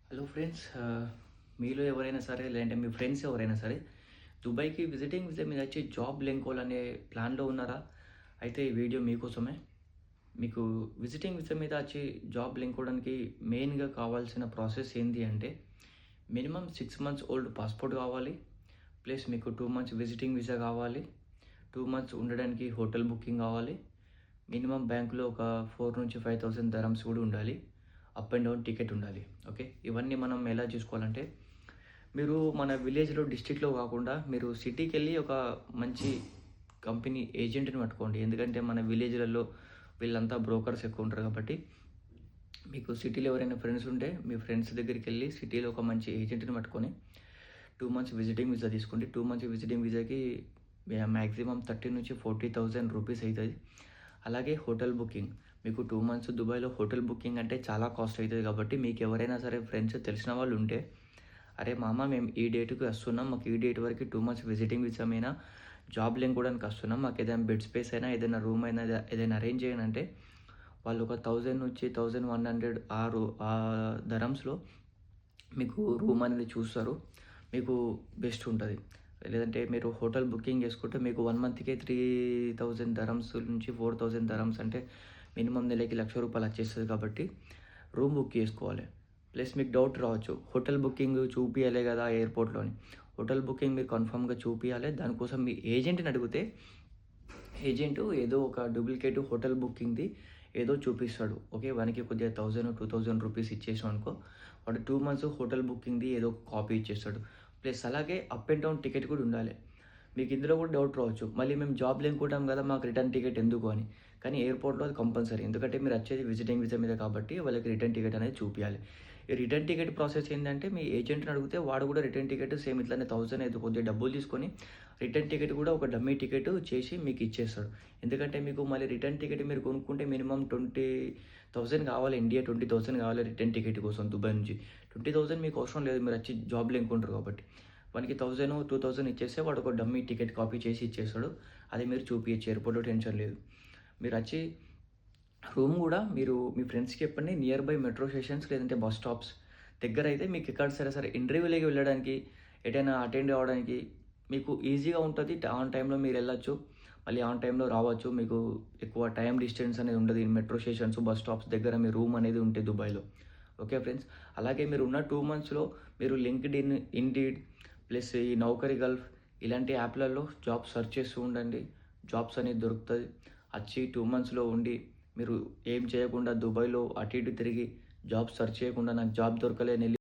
Hello friends, మీలో ఎవరైనా సరే లేదంటే మీ ఫ్రెండ్స్ ఎవరైనా సరే దుబాయ్‌కి విజిటింగ్ వీసా మీద వచ్చి జాబ్ లెంకోవాలనే ప్లాన్‌లో ఉన్నారా? అయితే ఈ వీడియో మీకోసమే. మీకు విజిటింగ్ వీసా మీద వచ్చి జాబ్ లెంకోవడానికి మెయిన్‌గా కావాల్సిన ప్రాసెస్ ఏంటి అంటే మినిమమ్ 6 మంత్స్ ఓల్డ్ పాస్‌పోర్ట్ కావాలి. ప్లస్ మీకు 2 మంత్స్ విజిటింగ్ వీసా కావాలి. 2 మంత్స్ ఉండడానికి హోటల్ బుకింగ్ కావాలి. మినిమమ్ బ్యాంక్‌లో ఒక 4,000-5,000 దరమ్స్ కూడా ఉండాలి. అప్ అండ్ డౌన్ టికెట్ ఉండాలి. ఓకే. ఇవన్నీ మనం ఎలా చూసుకోవాలంటే, మీరు మన విలేజ్‌లో, డిస్ట్రిక్ట్‌లో కాకుండా మీరు సిటీకెళ్ళి ఒక మంచి కంపెనీ ఏజెంట్‌ని పట్టుకోండి. ఎందుకంటే మన విలేజ్‌లలో వీళ్ళంతా బ్రోకర్స్ ఎక్కువ ఉంటారు కాబట్టి, మీకు సిటీలో ఎవరైనా ఫ్రెండ్స్ ఉంటే, మీ ఫ్రెండ్స్ దగ్గరికెళ్ళి సిటీలో ఒక మంచి ఏజెంట్‌ని పట్టుకొని 2 మంత్స్ విజిటింగ్ వీసా తీసుకోండి. 2 మంత్స్ విజిటింగ్ వీసాకి మాక్సిమం 30,000-40,000 రూపీస్ అయితది. అలాగే హోటల్ బుకింగ్. మీకు 2 మంత్స్ దుబాయ్‌లో హోటల్ బుకింగ్ అంటే చాలా కాస్ట్ అయితది కాబట్టి, మీకు ఎవరైనా సరే ఫ్రెండ్స్ తెలిసిన వాళ్ళు ఉంటే, "అరే మామ, మేము ఈ డేట్‌కి వస్తున్నాం. మాకు ఈ డేట్ వరకు 2 మంత్స్ విజిటింగ్ వీసా మీద జాబ్ లెంకోవడానికి వస్తున్నాం. మాకు ఏదైనా బెడ్ స్పేస్ అయినా, ఏదైనా రూమ్ అయినా ఏదైనా అరేంజ్ చేయండి" అంటే, వాళ్ళు ఒక 1000-1100 దరమ్స్‌లో మీకు రూమ్ అనేది చూస్తారు. మీకు బెస్ట్ ఉంటది. లేదంటే మీరు హోటల్ బుకింగ్ చేసుకుంటే మీకు 1 మంత్‌కే 3000 దరమ్స్ నుంచి 4000 దరమ్స్ అంటే మినిమమ్ నెలకి రూ. 1,00,000 వచ్చేస్తది కాబట్టి రూమ్ బుక్ చేసుకోవాలి. ప్లస్ మీకు డౌట్ రావచ్చు. హోటల్ బుకింగ్ చూపియాలే కదా ఎయిర్‌పోర్ట్‌లోని. హోటల్ బుకింగ్ మీరు కన్ఫర్మ్‌గా చూపియాలి. దానికోసం మీ ఏజెంట్‌ని అడిగితే ఏజెంటు ఏదో ఒక డూప్లికేట్ హోటల్ బుకింగ్‌ది ఏదో చూపిస్తాడు. ఓకే. వానికి కొద్దిగా 1000, 2000 రూపీస్ ఇచ్చేసామనుకో, వాడు 2 మంత్స్ హోటల్ బుకింగ్‌ది ఏదో కాపీ ఇచ్చేస్తాడు. ప్లస్ అలాగే అప్ అండ్ డౌన్ టికెట్ కూడా ఉండాలి. మీకు ఇందులో కూడా డౌట్ రావచ్చు. మళ్ళీ మేము జాబ్‌లో అనుకుంటాం కదా! మాకు రిటర్న్ టికెట్ ఎందుకు అని. కానీ ఎయిర్‌పోర్ట్‌లో అది కంపల్సరీ. ఎందుకంటే మీరు వచ్చేది విజిటింగ్ వీసా మీద కాబట్టి వాళ్ళకి రిటర్న్ టికెట్ అనేది చూపియాలి. ఈ రిటర్న్ టికెట్ ప్రాసెస్ ఏందంటే, మీ ఏజెంట్‌ని అడిగితే వాడు కూడా రిటర్న్ టికెట్ సేమ్ ఇట్లనే 1000 ఏదో కొద్దిగా డబ్బులు తీసుకొని రిటర్న్ టికెట్ కూడా ఒక డమ్మీ టికెట్ చేసి మీకు ఇచ్చేస్తాడు. ఎందుకంటే మీకు మళ్ళీ రిటర్న్ టికెట్ మీరు కొనుక్కుంటే మినిమమ్ 20,000 కావాలి. ఇండియా 20,000 కావాలి రిటర్న్ టికెట్ కోసం దుబాయ్ నుంచి. 20,000 మీకు అవసరం లేదు. మీరు వచ్చి జాబ్‌లో అనుకుంటారు కాబట్టి. వానికి 1000, 2000 ఇచ్చేస్తే వాడు ఒక డమ్మీ టికెట్ కాపీ చేసి ఇచ్చేస్తాడు. అది మీరు చూపియచ్చు. ఎయిర్‌పోర్ట్‌లో టెన్షన్ లేదు. మీరచ్చి రూమ్ గూడా మీరు మీ ఫ్రెండ్స్‌కి చెప్పండి. నియర్ బై మెట్రో స్టేషన్స్ లేదంటే బస్ స్టాప్స్ దగ్గరైతే మీకు ఎక్కడ సరే ఇంటర్వ్యూలకి వెళ్ళడానికి, ఎటైనా అటెండ్ అవ్వడానికి మీకు ఈజీగా ఉంటది. ఆన్ టైమ్‌లో మీరెళ్ళొచ్చు. మళ్ళీ ఆన్ టైమ్‌లో రావచ్చు. మీకు ఎక్కువ టైమ్ డిస్టెన్స్ అనేది ఉండదు. ఈ మెట్రో స్టేషన్స్, బస్ స్టాప్స్ దగ్గర మీ రూమ్ అనేది ఉంటే దుబాయ్‌లో. Okay friends. అలాగే మీరున్న 2 మంత్స్‌లో మీరు లింక్డ్ఇన్, ఇండీడ్ ప్లస్ ఈ నౌకరీ గల్ఫ్ ఇలాంటి యాప్‌లలో జాబ్ సెర్చ్ చేస్తూ ఉండండి. జాబ్స్ అనేది దొరుకుతది. వచ్చి 2 మంత్స్‌లో ఉండి మీరు ఏం చేయకుండా దుబాయ్‌లో అటు ఇటు తిరిగి జాబ్ సెర్చ్ చేయకుండా నాకు జాబ్ దొరకలే